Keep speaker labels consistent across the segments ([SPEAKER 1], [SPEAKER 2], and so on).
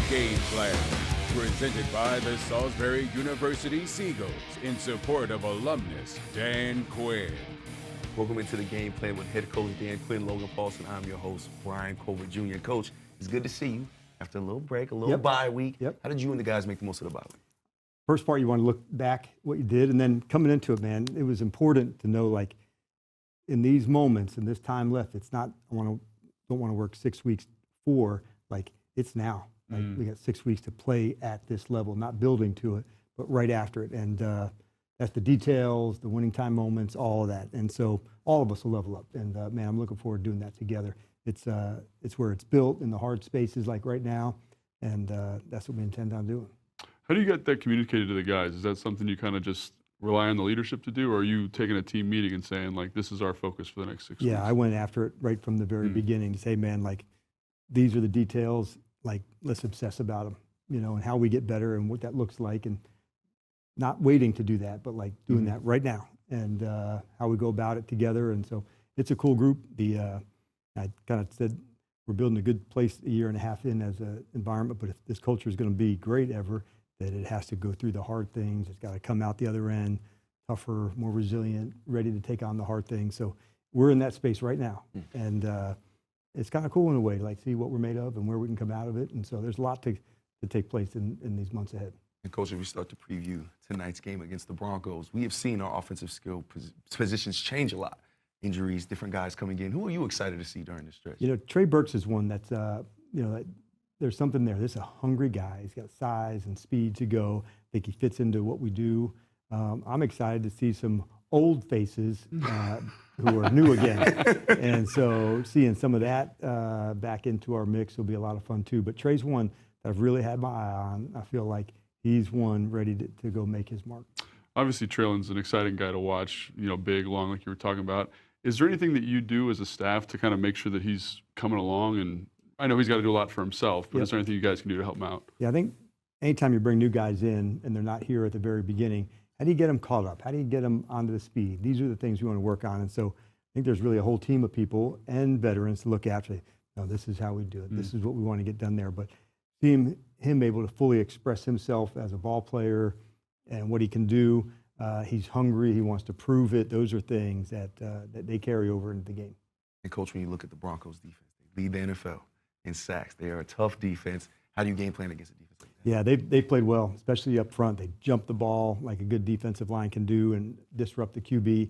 [SPEAKER 1] Game Plan, presented by the Salisbury University Seagulls in support of alumnus Dan Quinn.
[SPEAKER 2] Welcome into the Game Plan with head coach Dan Quinn, Logan Paulsen. I'm your host, Bryan Colbert Jr. Coach, it's good to see you after a little break, a little bye week. How did you and the guys make the most of the bye week?
[SPEAKER 3] First part, you want to look back what you did, and then coming into it, man, it was important to know, like, in these moments, in this time left, it's not, don't want to work 6 weeks for, like, it's now. Like, we got 6 weeks to play at this level, not building to it, but right after it. And that's the details, the winning time moments, all of that. And so all of us will level up. And man, I'm looking forward to doing that together. It's where it's built in the hard spaces like right now. And that's what we intend on doing.
[SPEAKER 4] How do you get that communicated to the guys? Is that something you kind of just rely on the leadership to do, or are you taking a team meeting and saying, like, this is our focus for the next 6 weeks?
[SPEAKER 3] Yeah, I went after it right from the very beginning to say, man, like, these are the details, like, let's obsess about them, you know, and how we get better and what that looks like, and not waiting to do that, but like doing that right now, and how we go about it together. And so it's a cool group. I kind of said we're building a good place a year and a half in as an environment, but if this culture is going to be great ever, that it has to go through the hard things. It's got to come out the other end tougher, more resilient, ready to take on the hard things. So we're in that space right now. And it's kind of cool in a way, like, see what we're made of and where we can come out of it. And so there's a lot to take place in these months ahead.
[SPEAKER 2] And Coach, if we start to preview tonight's game against the Broncos, we have seen our offensive skill positions change a lot. Injuries, different guys coming in. Who are you excited to see during this stretch?
[SPEAKER 3] You know, Trey Burks is one that's, you know, there's something there. This is a hungry guy. He's got size and speed to go. I think he fits into what we do. I'm excited to see some old faces who are new again. And so seeing some of that back into our mix will be a lot of fun too. But Trey's one that I've really had my eye on. I feel like he's one ready to go make his mark.
[SPEAKER 4] Obviously, Traylon's an exciting guy to watch, you know, big, long, like you were talking about. Is there anything that you do as a staff to kind of make sure that he's coming along? And I know he's got to do a lot for himself, but is there anything you guys can do to help him out?
[SPEAKER 3] Yeah, I think anytime you bring new guys in and they're not here at the very beginning, how do you get them caught up? How do you get them onto the speed? These are the things we want to work on. And so I think there's really a whole team of people and veterans to look after. No, this is how we do it. This is what we want to get done there. But seeing him able to fully express himself as a ball player and what he can do, he's hungry. He wants to prove it. Those are things that they carry over into the game.
[SPEAKER 2] And Coach, when you look at the Broncos defense, they lead the NFL in sacks. They are a tough defense. How do you game plan against a defense like that?
[SPEAKER 3] Yeah, they played well, especially up front. They jump the ball like a good defensive line can do and disrupt the QB.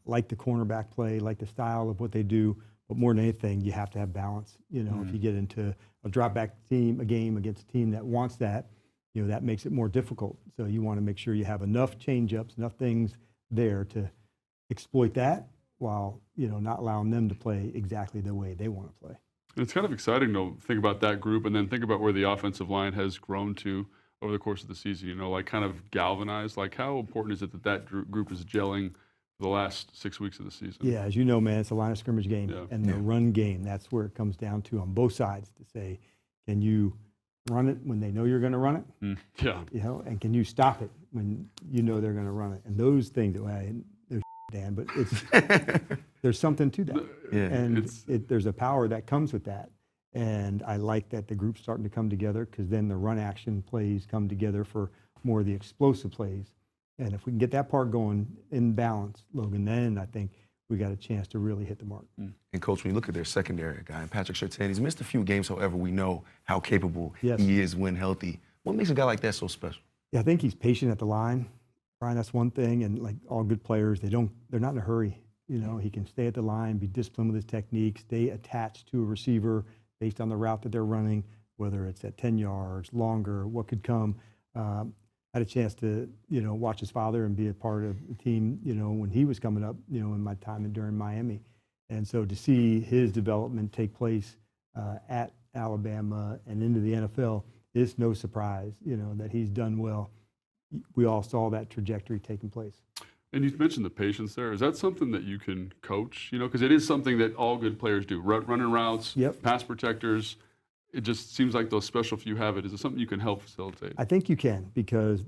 [SPEAKER 3] Like the cornerback play, like the style of what they do. But more than anything, you have to have balance. You know, if you get into a drop back game against a team that wants that, you know, that makes it more difficult. So you want to make sure you have enough change-ups, enough things there to exploit that while, you know, not allowing them to play exactly the way they want to play.
[SPEAKER 4] And it's kind of exciting to think about that group and then think about where the offensive line has grown to over the course of the season, you know, like kind of galvanized. Like, how important is it that group is gelling for the last 6 weeks of the season?
[SPEAKER 3] Yeah, as you know, man, it's a line of scrimmage game and the run game. That's where it comes down to on both sides to say, can you run it when they know you're going to run it? You know, and can you stop it when you know they're going to run it? And those things, there's Dan, but there's something to that. And there's a power that comes with that. And I like that the group's starting to come together, because then the run action plays come together for more of the explosive plays. And if we can get that part going in balance, Logan, then I think we got a chance to really hit the mark.
[SPEAKER 2] And Coach, when you look at their secondary guy, Patrick Surtain, he's missed a few games. However, we know how capable he is when healthy. What makes a guy like that so special?
[SPEAKER 3] Yeah, I think he's patient at the line, Bryan. That's one thing. And like all good players, they're not in a hurry. You know, he can stay at the line, be disciplined with his technique, stay attached to a receiver based on the route that they're running, whether it's at 10 yards, longer, what could come. I had a chance to, you know, watch his father and be a part of the team, you know, when he was coming up, you know, in my time during Miami. And so to see his development take place at Alabama and into the NFL, it's no surprise, you know, that he's done well. We all saw that trajectory taking place.
[SPEAKER 4] And you mentioned the patience there. Is that something that you can coach? You know, because it is something that all good players do. Running routes, pass protectors. It just seems like those special few have it. Is it something you can help facilitate?
[SPEAKER 3] I think you can, because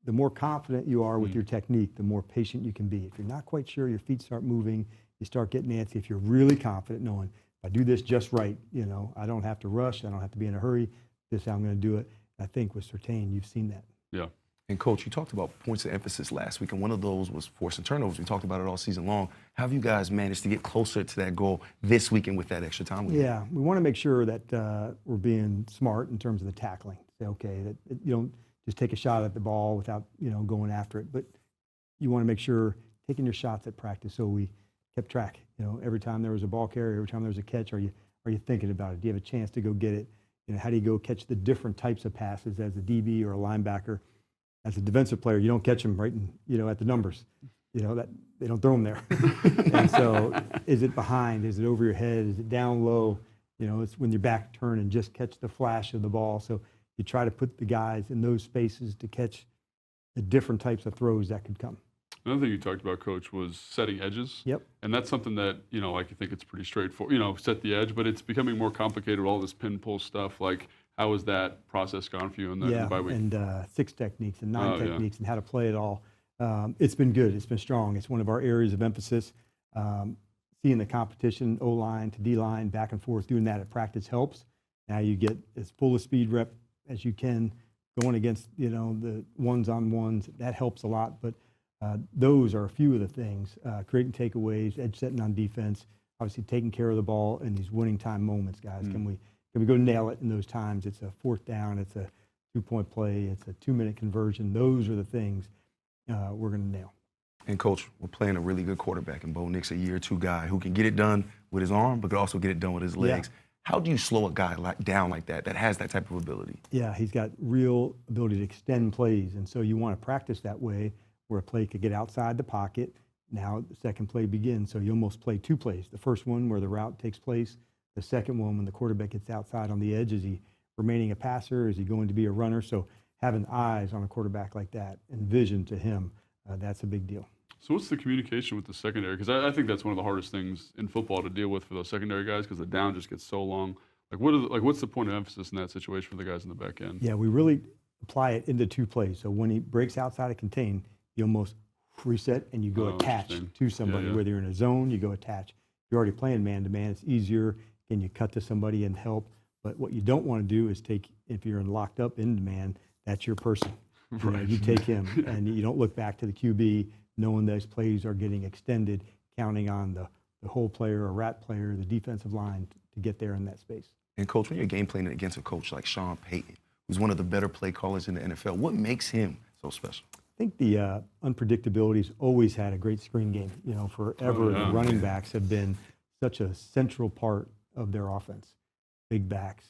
[SPEAKER 3] the more confident you are with your technique, the more patient you can be. If you're not quite sure, your feet start moving, you start getting antsy. If you're really confident, knowing if I do this just right, you know, I don't have to rush, I don't have to be in a hurry, this is how I'm going to do it. I think with Surtain, you've seen that.
[SPEAKER 4] Yeah.
[SPEAKER 2] And Coach, you talked about points of emphasis last week, and one of those was forcing turnovers. We talked about it all season long. How have you guys managed to get closer to that goal this weekend with that extra time?
[SPEAKER 3] Yeah, we want to make sure that we're being smart in terms of the tackling. Say, okay, that you don't just take a shot at the ball without, going after it, but you want to make sure taking your shots at practice. So we kept track. Every time there was a ball carrier, every time there was a catch, are you thinking about it? Do you have a chance to go get it? How do you go catch the different types of passes as a DB or a linebacker? As a defensive player, you don't catch them right at the numbers. That they don't throw them there. And so, is it behind? Is it over your head? Is it down low? It's when your back turn and just catch the flash of the ball. So you try to put the guys in those spaces to catch the different types of throws that could come.
[SPEAKER 4] Another thing you talked about, Coach, was setting edges.
[SPEAKER 3] Yep.
[SPEAKER 4] And that's something that, like you think it's pretty straightforward, set the edge, but it's becoming more complicated with all this pin pull stuff. Like, how has that process gone for you in the bye week?
[SPEAKER 3] And 6 techniques and 9 techniques and how to play it all. It's been good. It's been strong. It's one of our areas of emphasis. Seeing the competition, O-line to D-line, back and forth, doing that at practice helps. Now you get as full a speed rep as you can going against, the ones-on-ones. That helps a lot. But those are a few of the things. Creating takeaways, edge setting on defense, obviously taking care of the ball in these winning time moments, guys. Can we go nail it in those times? It's a 4th down, it's a 2-point play, it's a 2-minute conversion. Those are the things we're going to nail.
[SPEAKER 2] And Coach, we're playing a really good quarterback in Bo Nix, a year 2 guy who can get it done with his arm, but could also get it done with his legs. Yeah. How do you slow a guy down like that has that type of ability? Yeah, he's got real ability to extend plays, and so you want to practice that way where a play could get outside the pocket. Now the second play begins, so you almost play 2 plays. The first one where the route takes place, the second one when the quarterback gets outside on the edge. Is he remaining a passer? Is he going to be a runner? So having eyes on a quarterback like that and vision to him, that's a big deal.
[SPEAKER 4] So what's the communication with the secondary? Because I think that's one of the hardest things in football to deal with for those secondary guys, because the down just gets so long. What's the point of emphasis in that situation for the guys in the back end? Yeah, we really apply it into 2 plays. So when he breaks outside of contain, you almost reset and you go attach to somebody. Whether you're in a zone, you go attach. If you're already playing man-to-man, it's easier. Can you cut to somebody and help? But what you don't want to do is if you're locked up in man, that's your person. Right.
[SPEAKER 3] You take him and you don't look back to the QB knowing those plays are getting extended, counting on the whole player or rat player, the defensive line to get there in that space. And Coach, when you're game planning against a coach like Sean Payton, who's one of the better play callers in the NFL, what makes him so special? I think the unpredictability's always had a great screen game. Forever the running backs have been such a central part of their offense. Big backs,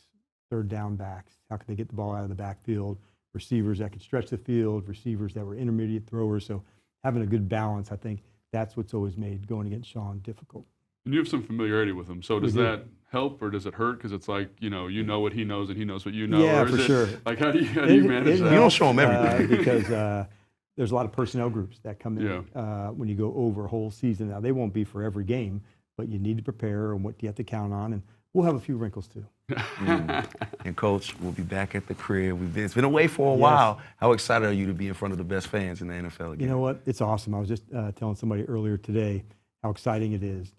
[SPEAKER 3] 3rd down backs, how can they get the ball out of the backfield? Receivers that could stretch the field, receivers that were intermediate throwers. So having a good balance, I think that's what's always made going against Sean difficult.
[SPEAKER 4] And you have some familiarity with him. So does that help or does it hurt? Because it's like, you know what he knows and he knows what you know.
[SPEAKER 3] Yeah,
[SPEAKER 4] or
[SPEAKER 3] for sure.
[SPEAKER 4] Like, how do you manage that?
[SPEAKER 2] You don't show him everything.
[SPEAKER 3] Because there's a lot of personnel groups that come in when you go over a whole season. Now, they won't be for every game, but you need to prepare and what you have to count on. And we'll have a few wrinkles, too.
[SPEAKER 2] And Coach, we'll be back at the crib. It's been away for a while. How excited are you to be in front of the best fans in the NFL again?
[SPEAKER 3] You know what? It's awesome. I was just telling somebody earlier today how exciting it is.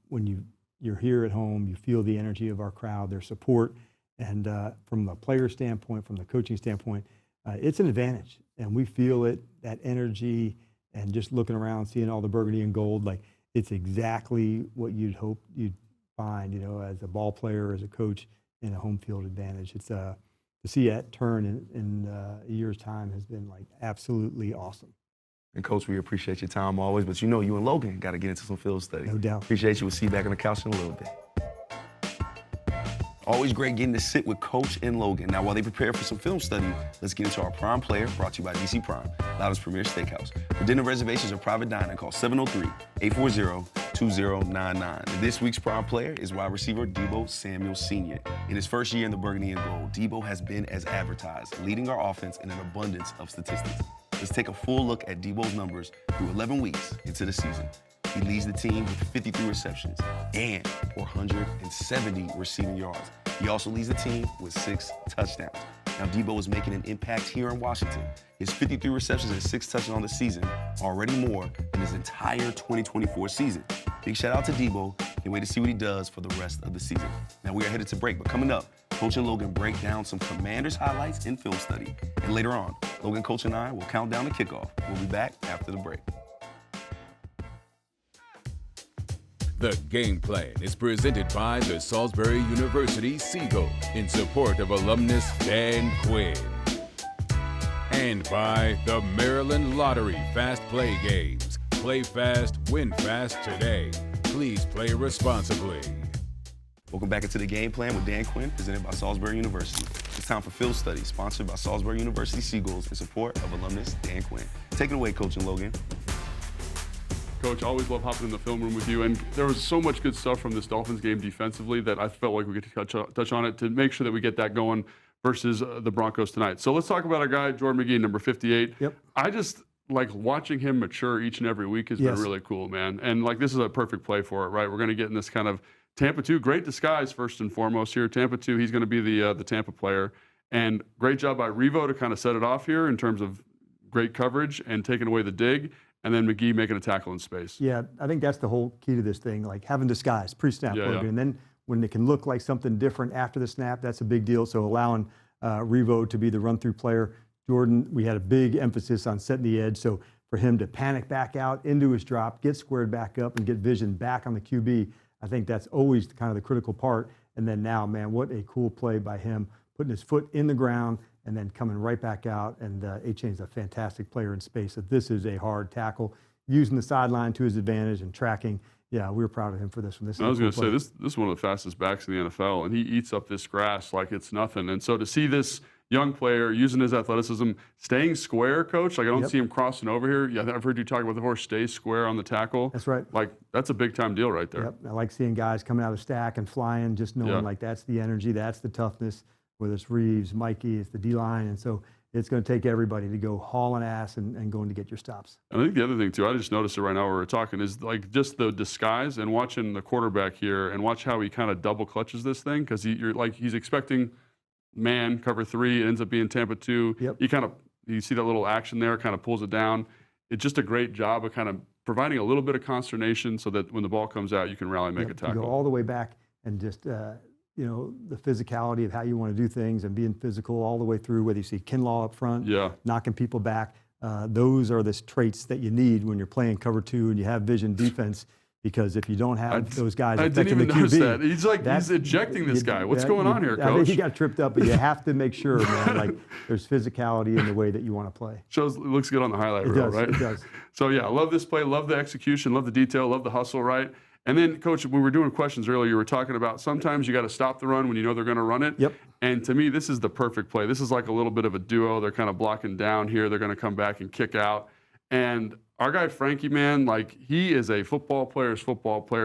[SPEAKER 3] When you're here at home, you feel the energy of our crowd, their support. And from the player standpoint, from the coaching standpoint, it's an advantage. And we feel it, that energy, and just looking around, seeing all the burgundy and gold, like it's exactly what you'd hope you'd find, as a ball player, as a coach, in a home field advantage. It's to see that turn in a year's time has been like absolutely awesome.
[SPEAKER 2] And Coach, we appreciate your time always, but you and Logan got to get into some field study.
[SPEAKER 3] No doubt.
[SPEAKER 2] Appreciate you. We'll see you back on the couch in a little bit. Always great getting to sit with Coach and Logan. Now, while they prepare for some film study, let's get into our Prime Player, brought to you by DC Prime, Loudon's Premier Steakhouse. For dinner reservations or private dining, call 703-840-2099. And this week's Prime Player is wide receiver Deebo Samuel Sr. In his first year in the burgundy and gold, Deebo has been as advertised, leading our offense in an abundance of statistics. Let's take a full look at Deebo's numbers through 11 weeks into the season. He leads the team with 53 receptions and 470 receiving yards. He also leads the team with 6 touchdowns. Now, Deebo is making an impact here in Washington. His 53 receptions and 6 touchdowns on the season are already more than his entire 2024 season. Big shout out to Deebo. Can't wait to see what he does for the rest of the season. Now, we are headed to break, but coming up, Coach and Logan break down some Commanders highlights in film study. And later on, Logan, Coach, and I will count down the kickoff. We'll be back after the break.
[SPEAKER 1] The Game Plan is presented by the Salisbury University Seagulls in support of alumnus Dan Quinn. And by the Maryland Lottery Fast Play Games. Play fast, win fast today. Please play responsibly.
[SPEAKER 2] Welcome back into the Game Plan with Dan Quinn, presented by Salisbury University. It's time for Field Study, sponsored by Salisbury University Seagulls in support of alumnus Dan Quinn. Take it away, Coach and Logan.
[SPEAKER 4] Coach, I always love hopping in the film room with you, and there was so much good stuff from this Dolphins game defensively that I felt like we could touch on it to make sure that we get that going versus the Broncos tonight. So let's talk about our guy, Jordan McGee, number 58.
[SPEAKER 3] Yep.
[SPEAKER 4] I just like watching him mature each and every week has been really cool, man. And like this is a perfect play for it, right? We're going to get in this kind of Tampa 2, great disguise first and foremost here. Tampa 2, he's going to be the Tampa player. And great job by Revo to kind of set it off here in terms of great coverage and taking away the dig. And then McGee making a tackle in space.
[SPEAKER 3] Yeah, I think that's the whole key to this thing, like having disguise, pre-snap Logan. And then when it can look like something different after the snap, that's a big deal. So allowing Revo to be the run-through player. Jordan, we had a big emphasis on setting the edge. So for him to panic back out into his drop, get squared back up, and get vision back on the QB, I think that's always kind of the critical part. And then now, man, what a cool play by him, putting his foot in the ground and then coming right back out. And A-Chain's a fantastic player in space. So this is a hard tackle, using the sideline to his advantage and tracking. Yeah, we were proud of him for this one.
[SPEAKER 4] I was going to say, this is one of the fastest backs in the NFL, and he eats up this grass like it's nothing. And so to see this young player using his athleticism, staying square, Coach, like I don't see him crossing over here. Yeah, I've heard you talk about before, stay square on the tackle.
[SPEAKER 3] That's right.
[SPEAKER 4] Like, that's a big-time deal right there.
[SPEAKER 3] Yep, I like seeing guys coming out of stack and flying, just knowing like that's the energy, that's the toughness, whether it's Reeves, Mikey, it's the D-line. And so it's going to take everybody to go hauling ass and going to get your stops.
[SPEAKER 4] And I think the other thing, too, I just noticed it right now where we're talking, is like just the disguise and watching the quarterback here and watch how he kind of double clutches this thing, because he's expecting man, cover 3, it ends up being Tampa 2.
[SPEAKER 3] Yep.
[SPEAKER 4] You see that little action there, kind of pulls it down. It's just a great job of kind of providing a little bit of consternation so that when the ball comes out, you can rally and make a tackle.
[SPEAKER 3] You go all the way back and just, the physicality of how you want to do things and being physical all the way through, whether you see Kinlaw up front, knocking people back. Those are the traits that you need when you're playing cover 2 and you have vision defense. Because if you don't have those guys affecting the QB,
[SPEAKER 4] notice that. He's ejecting this guy. What's going on here, Coach?
[SPEAKER 3] I think he got tripped up, but you have to make sure, man, like there's physicality in the way that you want to play.
[SPEAKER 4] It looks good on the highlight reel, right?
[SPEAKER 3] It does.
[SPEAKER 4] So yeah, I love this play, love the execution, love the detail, love the hustle, right? And then, Coach, when we were doing questions earlier, you were talking about sometimes you got to stop the run when you know they're going to run it.
[SPEAKER 3] Yep.
[SPEAKER 4] And to me, this is the perfect play. This is like a little bit of a duo. They're kind of blocking down here. They're going to come back and kick out. And our guy Frankie, man, like he is a football player,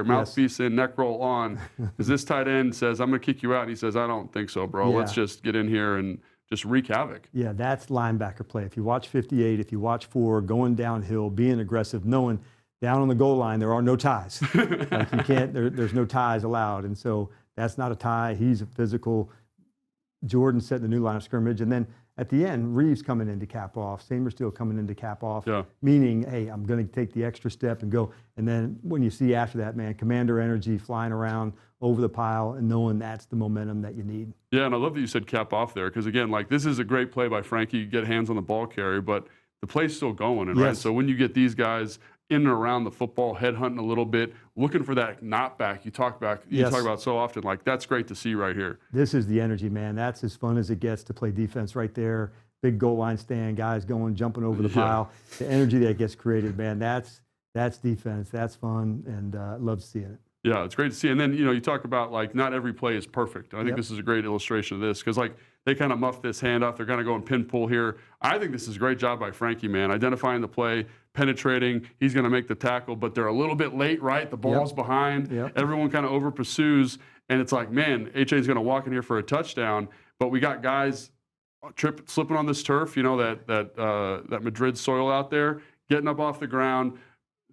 [SPEAKER 4] mouthpiece in, neck roll on. Because this tight end says, I'm going to kick you out. And he says, I don't think so, bro. Let's just get in here and just wreak havoc.
[SPEAKER 3] Yeah, that's linebacker play. If you watch 58, if you watch 4, going downhill, being aggressive, knowing down on the goal line, there are no ties. Like you can't, there's no ties allowed. And so that's not a tie. He's a physical. Jordan setting the new line of scrimmage. And then at the end, Reeves coming in to cap off, Samerstill coming in to cap off, meaning, hey, I'm going to take the extra step and go. And then when you see after that, man, commander energy flying around over the pile and knowing that's the momentum that you need.
[SPEAKER 4] Yeah, and I love that you said cap off there because, again, like this is a great play by Frankie, get hands on the ball carrier, but the play's still going. And right, so when you get these guys in and around the football, headhunting a little bit, looking for that knockback you talk about so often. Like that's great to see right here.
[SPEAKER 3] This is the energy, man. That's as fun as it gets to play defense right there. Big goal line stand, guys going, jumping over the pile. The energy that gets created, man. That's defense. That's fun, and love seeing it.
[SPEAKER 4] Yeah, it's great to see. And then you talk about like not every play is perfect. I think this is a great illustration of this because like they kind of muff this handoff. They're going to go and pin pull here. I think this is a great job by Frankie, man, identifying the play, penetrating. He's going to make the tackle, but they're a little bit late, right? The ball's behind. Everyone kind of over pursues, and it's like, man, H.A.'s going to walk in here for a touchdown, but we got guys slipping on this turf, that Madrid soil out there, getting up off the ground.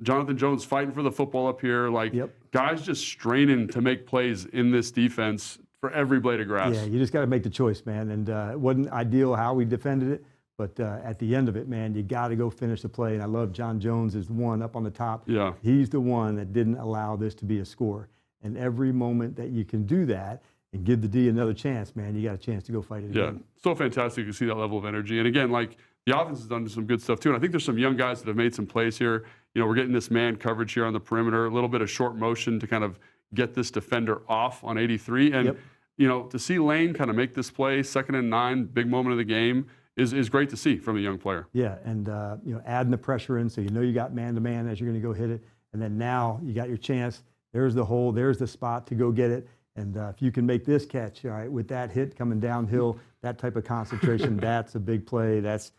[SPEAKER 4] Jonathan Jones fighting for the football up here. Like guys just straining to make plays in this defense for every blade of grass.
[SPEAKER 3] Yeah, you just got to make the choice, man. And it wasn't ideal how we defended it, but at the end of it, man, you got to go finish the play. And I love John Jones is the one up on the top.
[SPEAKER 4] Yeah.
[SPEAKER 3] He's the one that didn't allow this to be a score. And every moment that you can do that, and give the D another chance, man, you got a chance to go fight it again.
[SPEAKER 4] Yeah, so fantastic to see that level of energy. And again, like the offense has done some good stuff too. And I think there's some young guys that have made some plays here. You know, we're getting this man coverage here on the perimeter, a little bit of short motion to kind of get this defender off on 83. And, you know, to see Lane kind of make this play, 2nd and 9, big moment of the game, is great to see from a young player.
[SPEAKER 3] Yeah, and, you know, adding the pressure in so you know you got man-to-man as you're going to go hit it. And then now you got your chance. There's the hole. There's the spot to go get it. And if you can make this catch, all right, with that hit coming downhill, that type of concentration, that's a big play. That's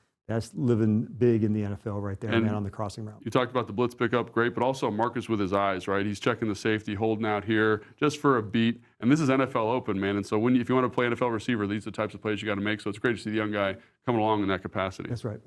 [SPEAKER 3] living big in the NFL right there, man, on the crossing route.
[SPEAKER 4] You talked about the blitz pickup, great, but also Marcus with his eyes, right? He's checking the safety, holding out here just for a beat. And this is NFL open, man. And so if you want to play NFL receiver, these are the types of plays you got to make. So it's great to see the young guy coming along in that capacity.
[SPEAKER 3] That's right.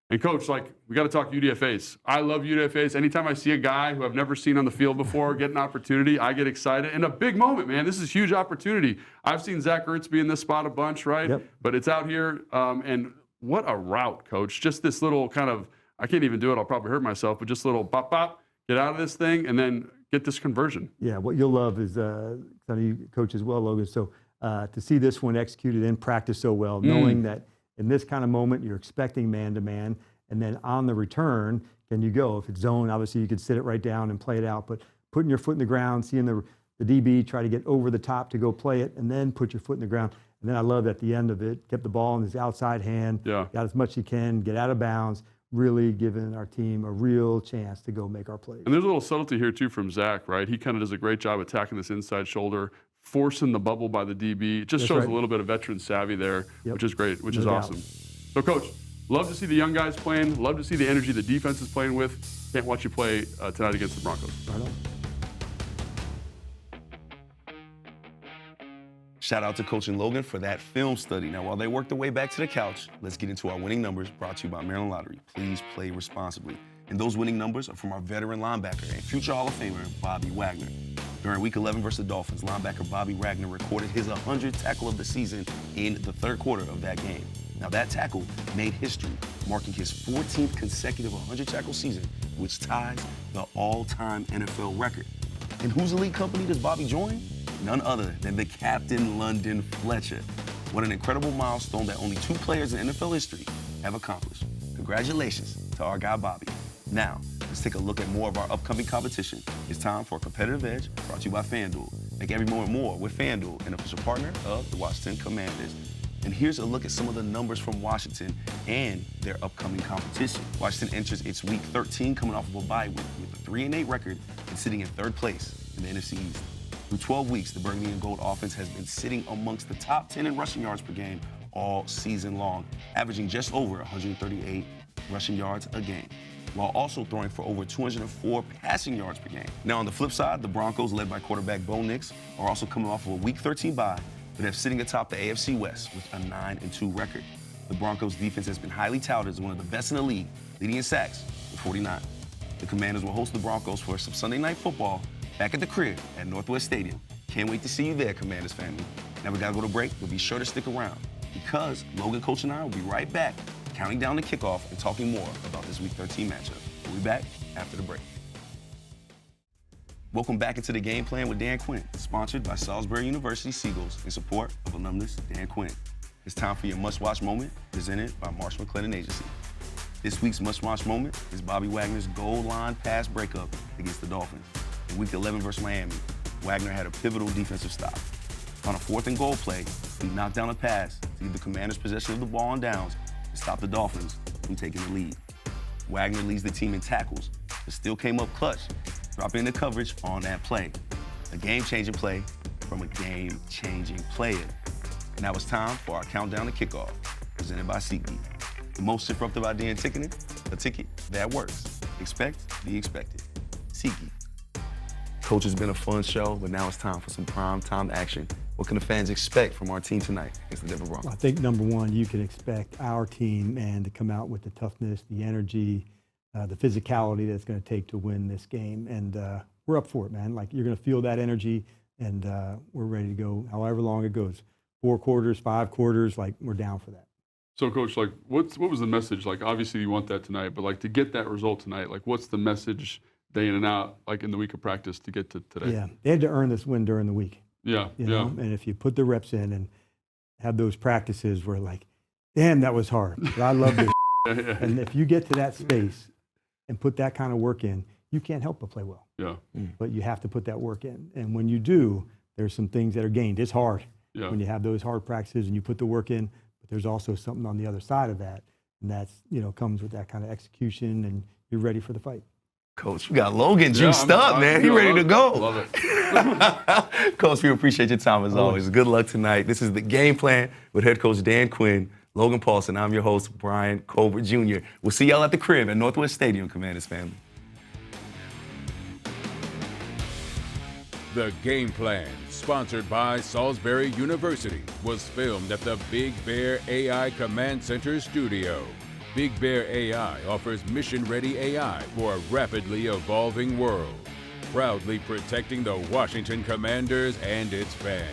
[SPEAKER 4] And Coach, like, we got to talk UDFAs. I love UDFAs. Anytime I see a guy who I've never seen on the field before get an opportunity, I get excited. And a big moment, man. This is a huge opportunity. I've seen Zach Ertz be in this spot a bunch, right?
[SPEAKER 3] Yep.
[SPEAKER 4] But it's out here. And what a route, Coach. Just this little kind of, I can't even do it. I'll probably hurt myself. But just a little bop, bop, get out of this thing, and then get this conversion.
[SPEAKER 3] Yeah, what you'll love is, some of you coach as well, Logan. So to see this one executed in practice so well, knowing that in this kind of moment, you're expecting man-to-man, and then on the return, can you go? If it's zone, obviously you could sit it right down and play it out, but putting your foot in the ground, seeing the DB try to get over the top to go play it, and then put your foot in the ground. And then I love at the end of it, kept the ball in his outside hand, got as much as he can, get out of bounds, really giving our team a real chance to go make our plays.
[SPEAKER 4] And there's a little subtlety here, too, from Zach, right? He kind of does a great job attacking this inside shoulder, forcing the bubble by the DB. It just shows a little bit of veteran savvy there, which is great, which is awesome. So, Coach, love to see the young guys playing. Love to see the energy the defense is playing with. Can't watch you play tonight against the Broncos.
[SPEAKER 3] Right on.
[SPEAKER 2] Shout out to Coach and Logan for that film study. Now, while they work their way back to the couch, let's get into our winning numbers brought to you by Maryland Lottery. Please play responsibly. And those winning numbers are from our veteran linebacker and future Hall of Famer, Bobby Wagner. During Week 11 versus the Dolphins, linebacker Bobby Wagner recorded his 100th tackle of the season in the third quarter of that game. Now, that tackle made history, marking his 14th consecutive 100-tackle season, which ties the all-time NFL record. And whose elite company does Bobby join? None other than the Captain London Fletcher. What an incredible milestone that only 2 players in NFL history have accomplished. Congratulations to our guy Bobby. Now, let's take a look at more of our upcoming competition. It's time for a competitive edge brought to you by FanDuel. Make every moment more with FanDuel, an official partner of the Washington Commanders. And here's a look at some of the numbers from Washington and their upcoming competition. Washington enters its Week 13 coming off of a bye week with a 3-8 record and sitting in 3rd place in the NFC East. Through 12 weeks, the Burgundy and Gold offense has been sitting amongst the top 10 in rushing yards per game all season long, averaging just over 138 rushing yards a game, while also throwing for over 204 passing yards per game. Now, on the flip side, the Broncos, led by quarterback Bo Nix, are also coming off of a Week 13 bye, but have sitting atop the AFC West with a 9-2 record. The Broncos' defense has been highly touted as one of the best in the league, leading in sacks with 49. The Commanders will host the Broncos for some Sunday Night Football back at the crib at Northwest Stadium. Can't wait to see you there, Commanders family. Now we gotta go to break, but be sure to stick around because Logan, Coach, and I will be right back, counting down the kickoff and talking more about this Week 13 matchup. We'll be back after the break. Welcome back into the Game Plan with Dan Quinn, sponsored by Salisbury University Seagulls in support of alumnus Dan Quinn. It's time for your must-watch moment, presented by Marsh McLennan Agency. This week's must-watch moment is Bobby Wagner's goal line pass breakup against the Dolphins. In Week 11 versus Miami, Wagner had a pivotal defensive stop. On a 4th and goal play, he knocked down a pass to give the Commanders possession of the ball on downs and stop the Dolphins from taking the lead. Wagner leads the team in tackles, but still came up clutch, dropping into coverage on that play. A game-changing play from a game-changing player. And now it's time for our countdown to kickoff, presented by SeatGeek. The most disruptive idea in ticketing, a ticket that works. Expect the expected. SeatGeek. Coach, it's been a fun show, but now it's time for some prime-time action. What can the fans expect from our team tonight against the Denver Broncos?
[SPEAKER 3] I think, number one, you can expect our team, man, to come out with the toughness, the energy, the physicality that it's going to take to win this game. And we're up for it, man. Like, you're going to feel that energy, and we're ready to go however long it goes. 4 quarters, 5 quarters, like, we're down for that.
[SPEAKER 4] So, Coach, like, what was the message? Like, obviously you want that tonight, but, like, to get that result tonight, like, what's the message day in and out, like in the week of practice to get to today?
[SPEAKER 3] Yeah, they had to earn this win during the week.
[SPEAKER 4] Yeah,
[SPEAKER 3] you know? And if you put the reps in and have those practices where like, damn, that was hard, but I love this. And if you get to that space and put that kind of work in, you can't help but play well.
[SPEAKER 4] Yeah.
[SPEAKER 3] But you have to put that work in. And when you do, there's some things that are gained. It's hard when you have those hard practices and you put the work in, but there's also something on the other side of that. And that's, comes with that kind of execution and you're ready for the fight.
[SPEAKER 2] Coach, you got Logan juiced up, man. He ready to go.
[SPEAKER 4] Love it.
[SPEAKER 2] Coach, we appreciate your time as always. Good luck tonight. This is the Game Plan with head coach Dan Quinn, Logan Paulsen. I'm your host, Bryan Colbert Jr. We'll see y'all at the crib at Northwest Stadium, Commanders family.
[SPEAKER 1] The Game Plan, sponsored by Salisbury University, was filmed at the Big Bear AI Command Center studio. Big Bear AI offers mission-ready AI for a rapidly evolving world, proudly protecting the Washington Commanders and its fans.